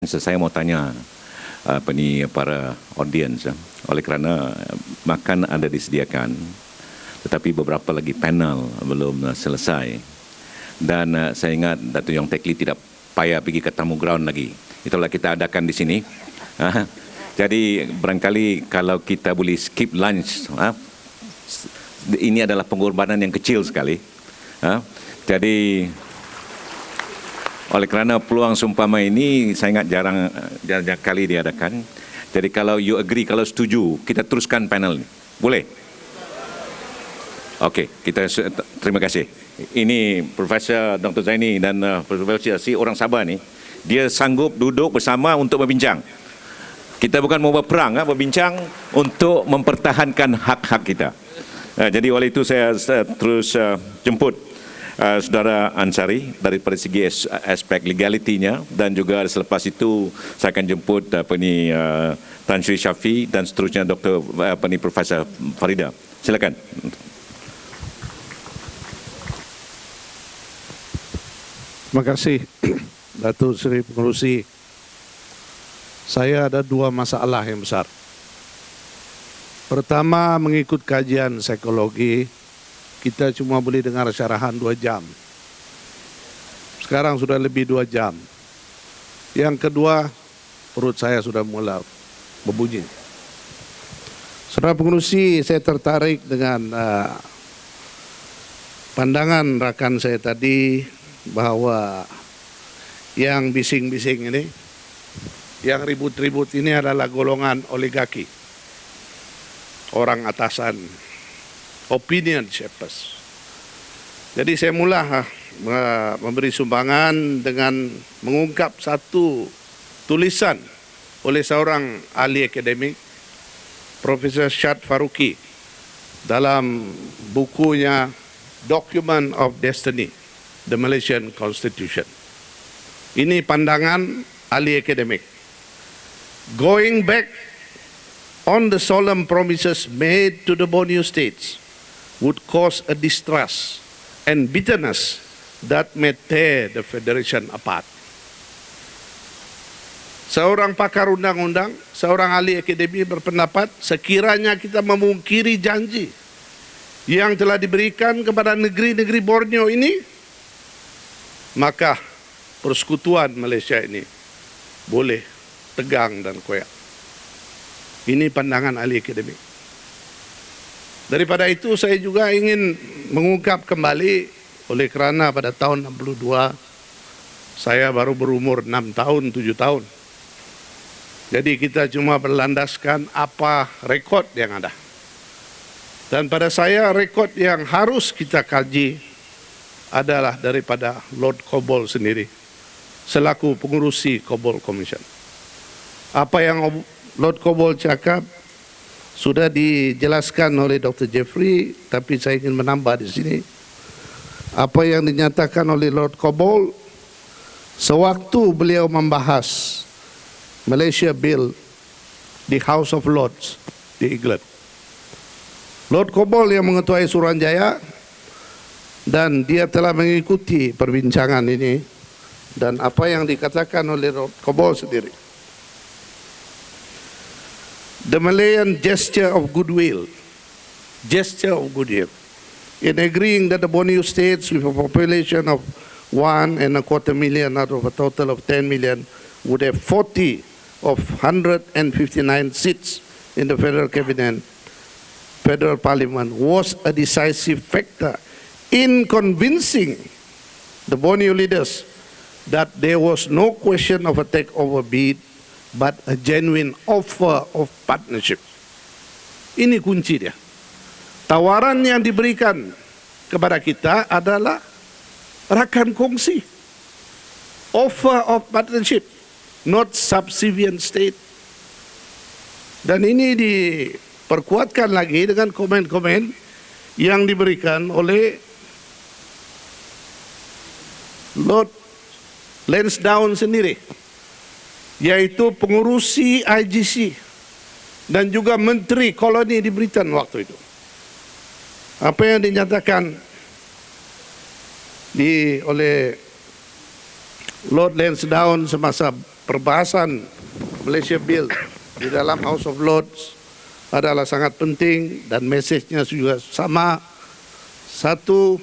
Saya mau tanya para audiens, oleh kerana makan ada disediakan, tetapi beberapa lagi panel belum selesai. Dan saya ingat Dato' Yong Teck Lee tidak payah pergi ke tamu ground lagi. Itulah kita adakan di sini. Jadi barangkali kalau kita boleh skip lunch, ini adalah pengorbanan yang kecil sekali. Jadi oleh kerana peluang seumpama ini saya ingat jarang kali diadakan. Jadi kalau you agree, kalau setuju, kita teruskan panel ini. Boleh? Okey, terima kasih. Ini Profesor Dr. Zaini dan Profesor si orang Sabah ni, dia sanggup duduk bersama untuk berbincang. Kita bukan mau berperang, berbincang untuk mempertahankan hak-hak kita. Jadi oleh itu saya terus jemput Saudara Ansari daripada segi aspek legalitinya, dan juga selepas itu saya akan jemput Tan Sri Syafi dan seterusnya Dr. Profesor Farida. Silakan. Terima kasih Datuk Seri Pengerusi. Saya ada dua masalah yang besar. Pertama, mengikut kajian psikologi, kita cuma boleh dengar syarahan 2 jam. Sekarang sudah lebih 2 jam. Yang kedua, perut saya sudah mula berbunyi. Saudara Pengerusi, saya tertarik dengan pandangan rakan saya tadi bahawa yang bising-bising ini, yang ribut-ribut ini adalah golongan oligarki, orang atasan, opinion shapers. Jadi saya mula memberi sumbangan dengan mengungkap satu tulisan oleh seorang ahli akademik, Profesor Shad Faruqi, dalam bukunya Document of Destiny, The Malaysian Constitution. Ini pandangan ahli akademik. Going back on the solemn promises made to the Borneo states would cause a distrust and bitterness that may tear the federation apart. Seorang pakar undang-undang, seorang ahli akademi berpendapat sekiranya kita memungkiri janji yang telah diberikan kepada negeri-negeri Borneo ini, maka persekutuan Malaysia ini boleh tegang dan koyak. Ini pandangan ahli akademik. Daripada itu saya juga ingin mengungkap kembali, oleh kerana pada tahun 62 saya baru berumur 6 tahun, 7 tahun. Jadi kita cuma berlandaskan apa rekod yang ada. Dan pada saya rekod yang harus kita kaji adalah daripada Lord Cobbold sendiri selaku pengurusi Cobbold Commission. Apa yang Lord Cobbold cakap sudah dijelaskan oleh Dr. Jeffrey, tapi saya ingin menambah di sini. Apa yang dinyatakan oleh Lord Cobbold sewaktu beliau membahas Malaysia Bill di House of Lords di England. Lord Cobbold yang mengetuai Suruhanjaya, dan dia telah mengikuti perbincangan ini, dan apa yang dikatakan oleh Lord Cobbold sendiri. The Malayan gesture of goodwill, in agreeing that the Borneo states with a population of 1.25 million out of a total of 10 million would have 40 of 159 seats in the federal cabinet, federal parliament, was a decisive factor in convincing the Borneo leaders that there was no question of a takeover bid, but a genuine offer of partnership. Ini kunci dia. Tawaran yang diberikan kepada kita adalah rakan kongsi. Offer of partnership, not subservient state. Dan ini diperkuatkan lagi dengan komen-komen yang diberikan oleh Lord Lansdowne sendiri, yaitu pengurusi IGC dan juga menteri koloni di Britain waktu itu. Apa yang dinyatakan oleh Lord Lansdowne semasa perbahasan Malaysia Bill di dalam House of Lords adalah sangat penting dan mesejnya juga sama. Satu,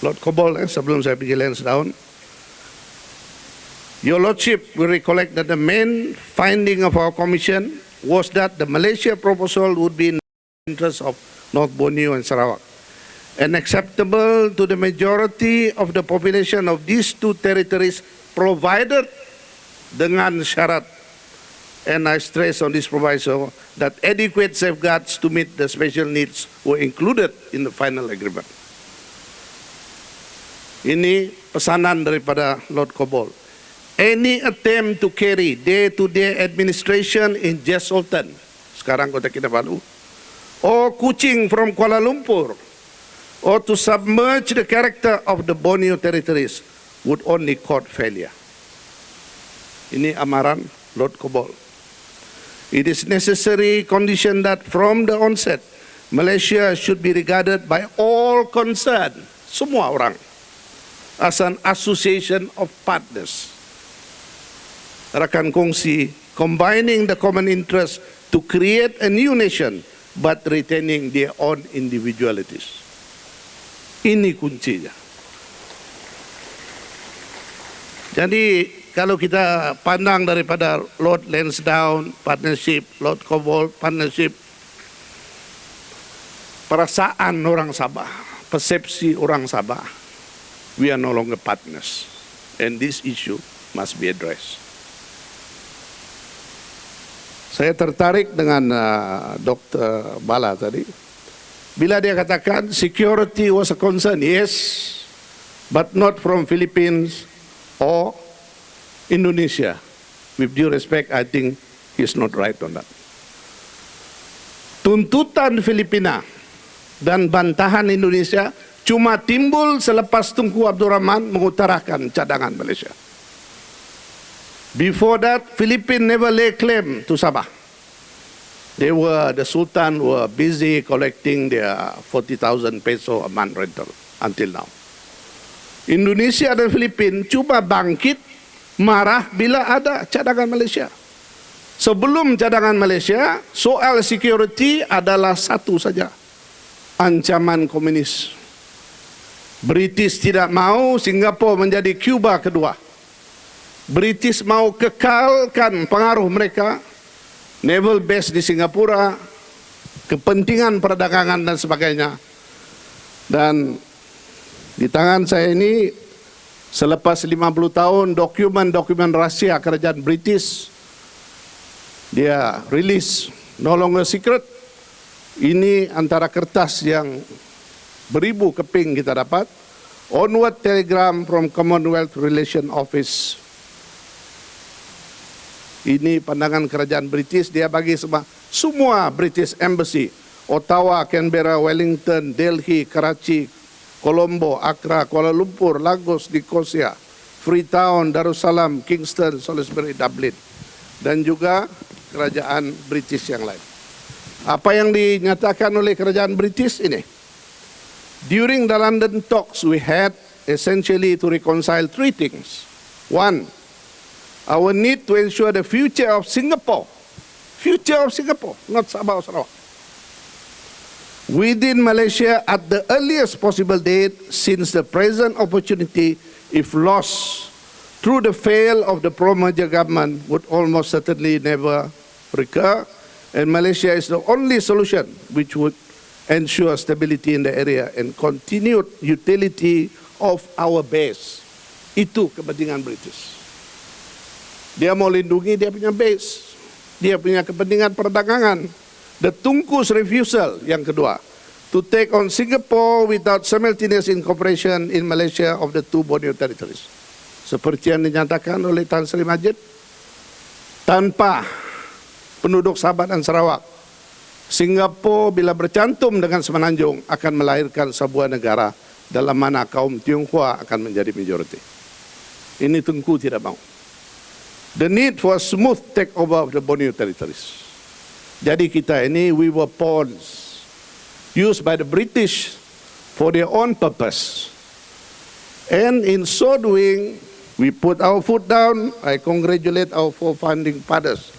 Lord Cobbold, sebelum saya pergi Lansdowne, Your Lordship will recollect that the main finding of our commission was that the Malaysia proposal would be in the interest of North Borneo and Sarawak, and acceptable to the majority of the population of these two territories, provided dengan syarat, and I stress on this proviso, that adequate safeguards to meet the special needs were included in the final agreement. Ini pesanan daripada Lord Cobbold. Any attempt to carry day-to-day administration in Jess Sultan, sekarang Kota Kinabalu, or Kuching from Kuala Lumpur, or to submerge the character of the Borneo territories would only court failure. Ini amaran Lord Cobbold. It is necessary condition that from the onset, Malaysia should be regarded by all concerned, semua orang, as an association of partners, rakan kongsi, combining the common interest to create a new nation, but retaining their own individualities. Ini kuncinya. Jadi kalau kita pandang daripada Lord Lansdowne partnership, Lord Cobbold partnership, perasaan orang Sabah, persepsi orang Sabah, we are no longer partners, and this issue must be addressed. Saya tertarik dengan Dr. Bala tadi, bila dia katakan security was a concern, yes, but not from Philippines or Indonesia. With due respect, I think he's not right on that. Tuntutan Filipina dan bantahan Indonesia cuma timbul selepas Tunku Abdul Rahman mengutarakan cadangan Malaysia. Before that, Philippines never lay claim to Sabah. The Sultan were busy collecting their 40,000 peso a month rental until now. Indonesia dan Filipina cuma bangkit marah bila ada cadangan Malaysia. Sebelum cadangan Malaysia, soal security adalah satu saja, ancaman komunis. British tidak mau Singapura menjadi Cuba kedua. British mau kekalkan pengaruh mereka, naval base di Singapura, kepentingan perdagangan dan sebagainya. Dan di tangan saya ini, selepas 50 tahun dokumen-dokumen rahsia kerajaan British, dia rilis, no longer secret. Ini antara kertas yang beribu keping kita dapat. Onward telegram from Commonwealth Relation Office. Ini pandangan kerajaan British, dia bagi semua British Embassy, Ottawa, Canberra, Wellington, Delhi, Karachi, Colombo, Accra, Kuala Lumpur, Lagos, Nicosia, Freetown, Darussalam, Kingston, Salisbury, Dublin, dan juga kerajaan British yang lain. Apa yang dinyatakan oleh kerajaan British ini? During the London talks we had essentially to reconcile three things. One, our need to ensure the future of Singapore, not Sabah or Sarawak, within Malaysia at the earliest possible date, since the present opportunity, if lost through the fail of the pro-merger government, would almost certainly never recur, and Malaysia is the only solution which would ensure stability in the area and continued utility of our base. Itu kepentingan British. Dia mau lindungi dia punya base, dia punya kepentingan perdagangan. The Tunku's refusal, yang kedua, to take on Singapore without simultaneous incorporation in Malaysia of the two Borneo territories. Seperti yang dinyatakan oleh Tan Sri Majid, tanpa penduduk Sabah dan Sarawak, Singapura bila bercantum dengan Semenanjung akan melahirkan sebuah negara dalam mana kaum Tionghoa akan menjadi majority. Ini Tunku tidak mau. The need for a smooth takeover of the Borneo territories. Jadi kita ini, we were pawns used by the British for their own purpose. And in so doing, We put our foot down. I congratulate our four founding fathers.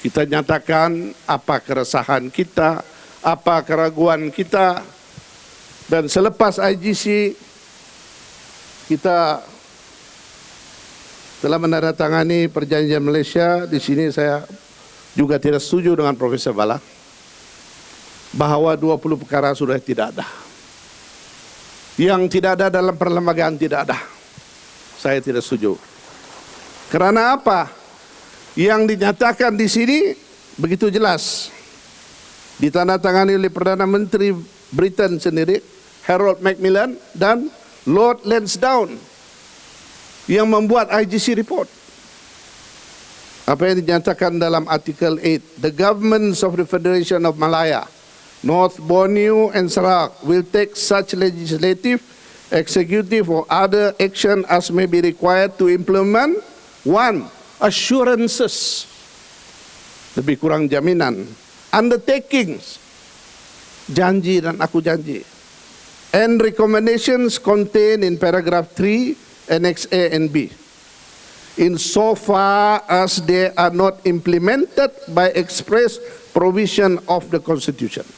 Kita nyatakan apa keresahan kita, apa keraguan kita. Dan selepas IGC, kita telah menandatangani perjanjian Malaysia. Di sini saya juga tidak setuju dengan Profesor Bala bahawa 20 perkara sudah tidak ada. Yang tidak ada dalam perlembagaan tidak ada. Saya tidak setuju. Kerana apa? Yang dinyatakan di sini begitu jelas. Ditandatangani oleh Perdana Menteri Britain sendiri, Harold Macmillan, dan Lord Lansdowne yang membuat IGC report. Apa yang dinyatakan dalam artikel 8, the governments of the Federation of Malaya, North Borneo and Sarawak will take such legislative, executive or other action as may be required to implement 1. Assurances, lebih kurang jaminan, undertakings, janji dan aku janji, and recommendations contained in paragraph 3, Annex A and B, insofar as they are not implemented by express provision of the Constitution.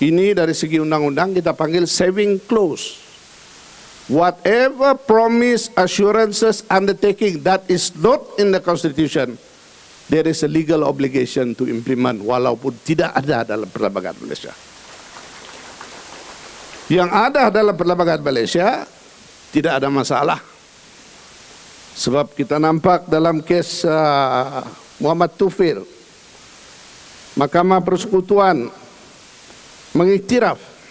Ini dari segi undang-undang kita panggil saving clause. Whatever promise, assurances, undertaking that is not in the Constitution, there is a legal obligation to implement walaupun tidak ada dalam perlembagaan Malaysia. Yang ada dalam perlembagaan Malaysia tidak ada masalah. Sebab kita nampak dalam kes Muhammad Tufail, Mahkamah Persekutuan mengiktiraf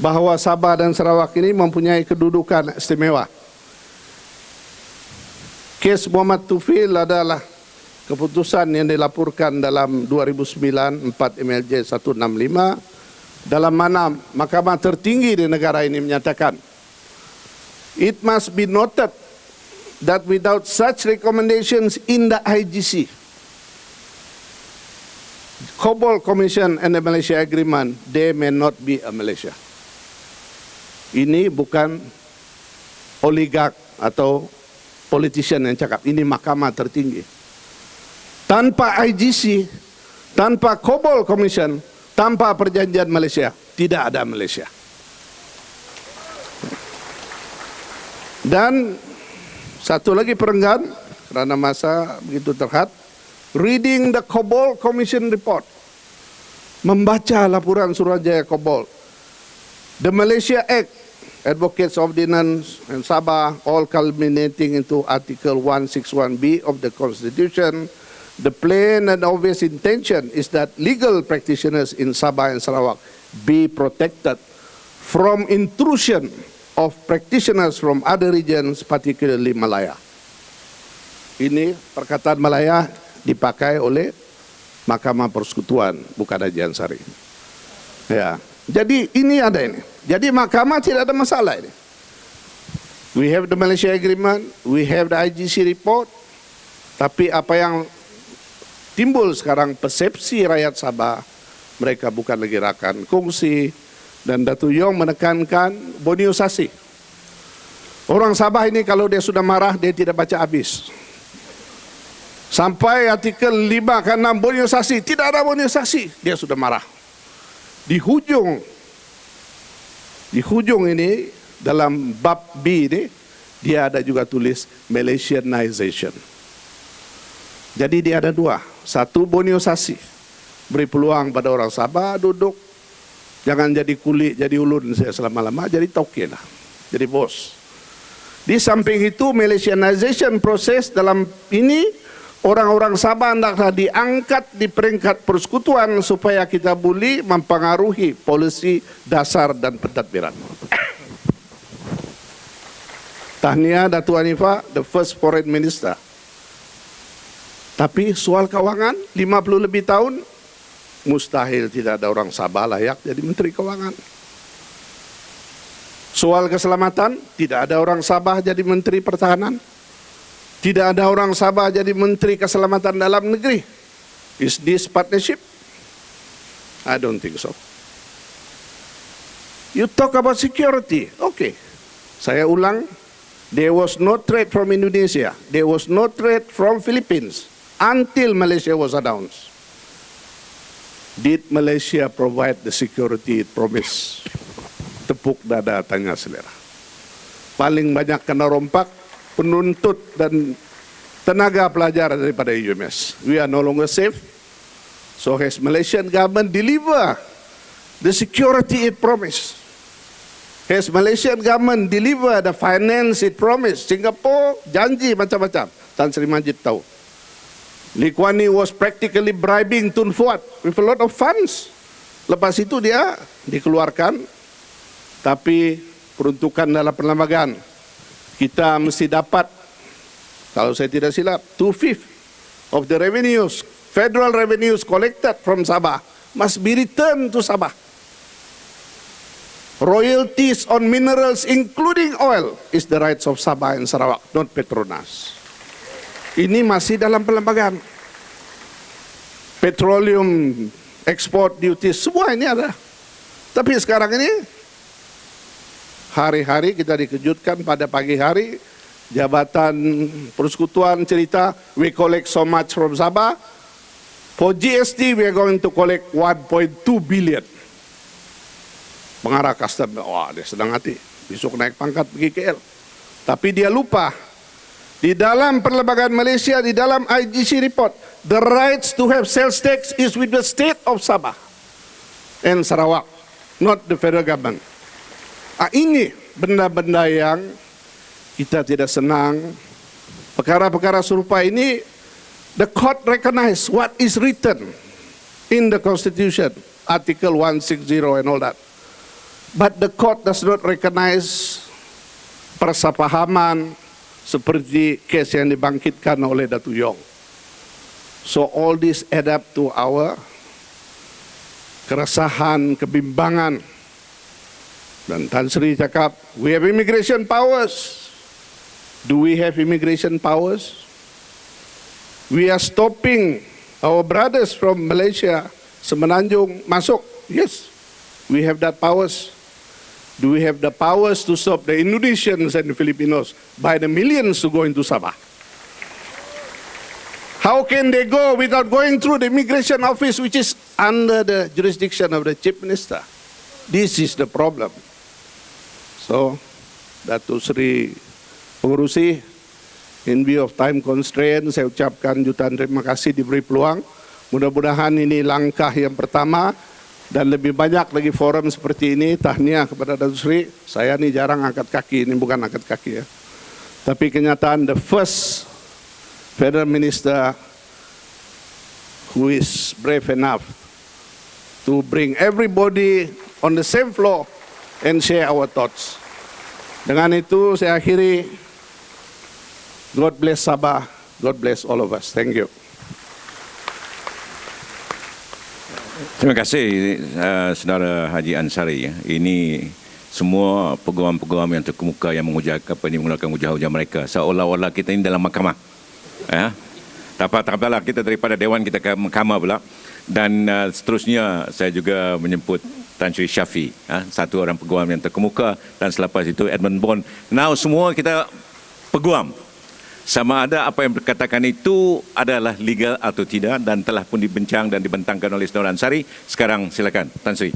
bahawa Sabah dan Sarawak ini mempunyai kedudukan istimewa. Kes Muhammad Tufail adalah keputusan yang dilaporkan dalam 2009 4 MLJ 165, dalam mana mahkamah tertinggi di negara ini menyatakan, it must be noted that without such recommendations in the IGC, Cobol Commission and the Malaysia Agreement, there may not be a Malaysia. Ini bukan oligark atau politician yang cakap, ini mahkamah tertinggi. Tanpa IGC, tanpa Cobol Commission, tanpa perjanjian Malaysia, tidak ada Malaysia. Dan satu lagi perenggan, kerana masa begitu terhad, reading the Cobol Commission report, membaca laporan Suruhanjaya Cobol, the Malaysia Act, Advocates Ordinance and Sabah, all culminating into Article 161B of the Constitution. The plain and obvious intention is that legal practitioners in Sabah and Sarawak be protected from intrusion of practitioners from other regions, particularly Malaya. Ini perkataan Malaya dipakai oleh Mahkamah Persekutuan, bukan Haji Ansari. Ya, jadi ini ada ini. Jadi mahkamah tidak ada masalah ini. We have the Malaysia Agreement, we have the IGC report, tapi apa yang timbul sekarang persepsi rakyat Sabah, mereka bukan lagi rakan kongsi, dan Datuk Yong menekankan boniusasi. Orang Sabah ini kalau dia sudah marah, dia tidak baca habis. Sampai artikel 5 ke 6 boniusasi, tidak ada boniusasi, dia sudah marah. Di hujung ini, dalam bab B ini, dia ada juga tulis Malaysianization. Jadi dia ada dua. Satu, boniusasi, beri peluang pada orang Sabah duduk, jangan jadi kulit, jadi ulun saya selama-lama, jadi tauke lah, jadi bos. Di samping itu, Malaysianization proses dalam ini, orang-orang Sabah hendaklah diangkat di peringkat persekutuan supaya kita boleh mempengaruhi polisi dasar dan pentadbiran. Tahniah Datuk Hanifah, the first foreign minister. Tapi soal kewangan, 50 lebih tahun, mustahil tidak ada orang Sabah layak jadi Menteri Kewangan. Soal keselamatan, tidak ada orang Sabah jadi Menteri Pertahanan. Tidak ada orang Sabah jadi Menteri Keselamatan Dalam Negeri. Is this partnership? I don't think so. You talk about security. Okay. Saya ulang, There was no threat from Indonesia. There was no threat from Philippines until Malaysia was announced. Did Malaysia provide the security it promised? Tepuk dada tanya selera. Paling banyak kena rompak, penuntut dan tenaga pelajar daripada UMS. We are no longer safe. So has Malaysian government deliver the security it promised? Has Malaysian government deliver the finance it promised? Singapore janji macam-macam. Tan Sri Majid tahu. Lee Kuan Yew was practically bribing Tun Fuat with a lot of funds. Lepas itu dia dikeluarkan. Tapi peruntukan dalam perlembagaan kita mesti dapat, kalau saya tidak silap, 2/5 of the revenues, federal revenues collected from Sabah must be returned to Sabah. Royalties on minerals including oil is the rights of Sabah and Sarawak, not Petronas. Ini masih dalam perlembagaan. Petroleum export duties, semua ini ada. Tapi sekarang ini, hari-hari kita dikejutkan pada pagi hari, Jabatan Persekutuan cerita, we collect so much from Sabah. For GST, we are going to collect 1.2 billion. Pengarah custom, wah dia sedang hati, besok naik pangkat pergi KL. Tapi dia lupa, di dalam perlembagaan Malaysia, di dalam IGC report, the rights to have sales tax is with the state of Sabah and Sarawak, not the federal government. Ini benda-benda yang kita tidak senang. Perkara-perkara serupa ini, the court recognize what is written in the Constitution, Article 160 and all that. But the court does not recognize persapahaman seperti kes yang dibangkitkan oleh Datu Yong. So all this add up to our keresahan, kebimbangan. Dan Tan Sri cakap, we have immigration powers. Do we have immigration powers? We are stopping our brothers from Malaysia, Semenanjung, masuk. Yes, we have that powers. Do we have the powers to stop the Indonesians and the Filipinos by the millions to go into Sabah? How can they go without going through the immigration office, which is under the jurisdiction of the Chief Minister? This is the problem. So, Datuk Seri Pengerusi, in view of time constraint, saya ucapkan jutaan terima kasih diberi peluang. Mudah-mudahan ini langkah yang pertama dan lebih banyak lagi forum seperti ini. Tahniah kepada Datuk Seri. Saya ni jarang angkat kaki, ini bukan angkat kaki ya. Tapi kenyataan the first Federal Minister who is brave enough to bring everybody on the same floor and share our thoughts. Dengan itu saya akhiri. God bless Sabah. God bless all of us. Thank you. Terima kasih Saudara Haji Ansari. Ini semua peguam-peguam yang terkemuka yang menggunakan hujah-hujah mereka seolah-olah kita ini dalam mahkamah. Tak apalah, kita daripada Dewan kita ke mahkamah pula. Dan seterusnya saya juga menyebut Tan Sri Syafi, satu orang peguam yang terkemuka, dan selepas itu Edmund Bond. Now semua kita peguam. Sama ada apa yang berkatakan itu adalah legal atau tidak, dan telah pun dibincang dan dibentangkan oleh Saudara Ansari. Sekarang silakan Tan Sri.